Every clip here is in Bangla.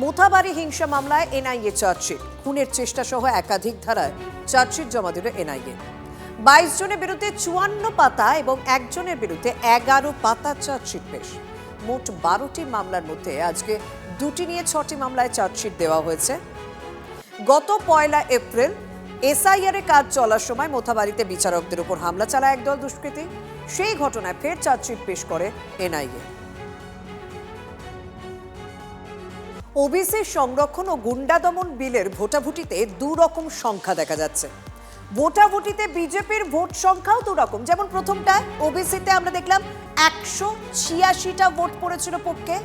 মোথাবাড়ি হিংসা মামলায় এনআইএ চার্জশিট, খুনের চেষ্টা সহ একাধিক ধারায় চার্জশিট জমা দিল এনআইএ। 22 জনের বিরুদ্ধে 54 পাতা এবং একজনের বিরুদ্ধে 11 পাতা চার্জশিট পেশ। মোট 12টি মামলার মধ্যে আজকে 2টি নিয়ে 6টি মামলায় চার্জশিট দেওয়া হয়েছে। গত 1 এপ্রিল এসআইআর এর কাজ চলার সময় মোথাবাড়িতে বিচারকদের উপর হামলা চালায় একদল দুষ্কৃতী। সেই ঘটনায় ফের চার্জশিট পেশ করে এনআইএ। ওবিসি সংরক্ষণ ও গুন্ডা দমন বিলের ভোটাভুটিতে দুরকম সংখ্যা দেখা যাচ্ছে। ভোটাভুটিতে বিজেপির ভোট সংখ্যাও দুরকম। যেমন প্রথমটায় ওবিসিতে আমরা দেখলাম 186টা ভোট পড়েছিল পক্ষে,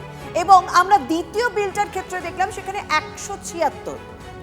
এবং আমরা দ্বিতীয় বিলটার ক্ষেত্রে দেখলাম সেখানে 176।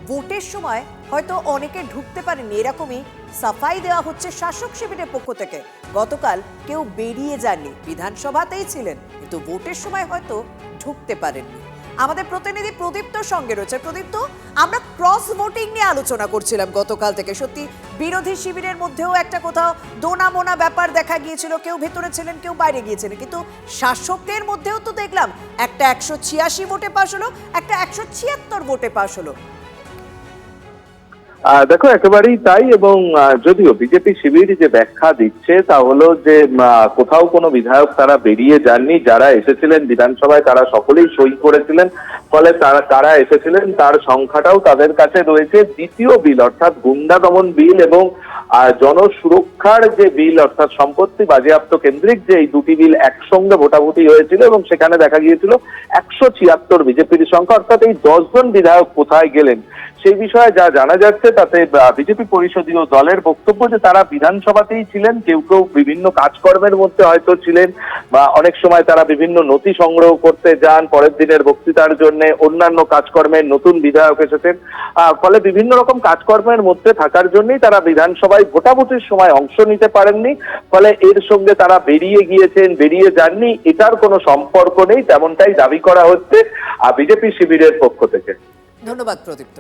ভোটের সময় হয়তো অনেকে ঢুকতে পারেনি, এরকমই সাফাই দেওয়া হচ্ছে শাসক শিবিরের পক্ষ থেকে। গতকাল কেউ বেরিয়ে যাননি, বিধানসভাতেই ছিলেন, কিন্তু ভোটের সময় হয়তো ঢুকতে পারেননি। আমাদের প্রতিনিধি প্রদীপ্ত সঙ্গে রয়েছে। প্রদীপ্ত, আমরা ক্রস ভোটিং নিয়ে আলোচনা করছিলাম গতকাল থেকে। সত্যি বিরোধী শিবিরের মধ্যেও একটা কোথাও দোনামোনা ব্যাপার দেখা গিয়েছিল, কেউ ভেতরে ছিলেন কেউ বাইরে গিয়েছিলেন, কিন্তু শাসকদের মধ্যেও তো দেখলাম একটা 186 ভোটে পাশ হলো, একটা 176 ভোটে পাশ হলো। দেখো, একেবারেই তাই। এবং যদিও বিজেপি শিবির যে ব্যাখ্যা দিচ্ছে তা হলো যে কোথাও কোনো বিধায়ক তারা বেরিয়ে যাননি, যারা এসেছিলেন বিধানসভায় তারা সকলেই সই করেছিলেন, ফলে তারা এসেছিলেন তার সংখ্যাটাও তাদের কাছে রয়েছে। দ্বিতীয় বিল অর্থাৎ গুন্ডা দমন বিল এবং জনসুরক্ষার যে বিল অর্থাৎ সম্পত্তি বাজেয়াপ্ত কেন্দ্রিক যে এই দুটি বিল একসঙ্গে ভোটাভুটি হয়েছিল এবং সেখানে দেখা গিয়েছিল 176 বিজেপির সংখ্যা। অর্থাৎ এই 10 জন বিধায়ক কোথায় গেলেন সেই বিষয়ে যা জানা যাচ্ছে তাতে বিজেপি পরিষদীয় দলের বক্তব্য যে তারা বিধানসভাতেই ছিলেন, কেউ কেউ বিভিন্ন কাজকর্মের মধ্যে হয়তো ছিলেন, বা অনেক সময় তারা বিভিন্ন নথি সংগ্রহ করতে যান পরের দিনের বক্তৃতার জন্য, অন্যান্য কাজকর্মের নতুন বিধায়ক এসেছেন, ফলে বিভিন্ন রকম কাজকর্মের মধ্যে থাকার জন্যই তারা বিধানসভায় ভোটাভুটির সময় অংশ নিতে পারেননি। ফলে এর সঙ্গে তারা বেরিয়ে গিয়েছেন, বেরিয়ে যাননি, এটার কোনো সম্পর্ক নেই, তেমনটাই দাবি করা হচ্ছে বিজেপি শিবিরের পক্ষ থেকে। ধন্যবাদ প্রদীপ্ত।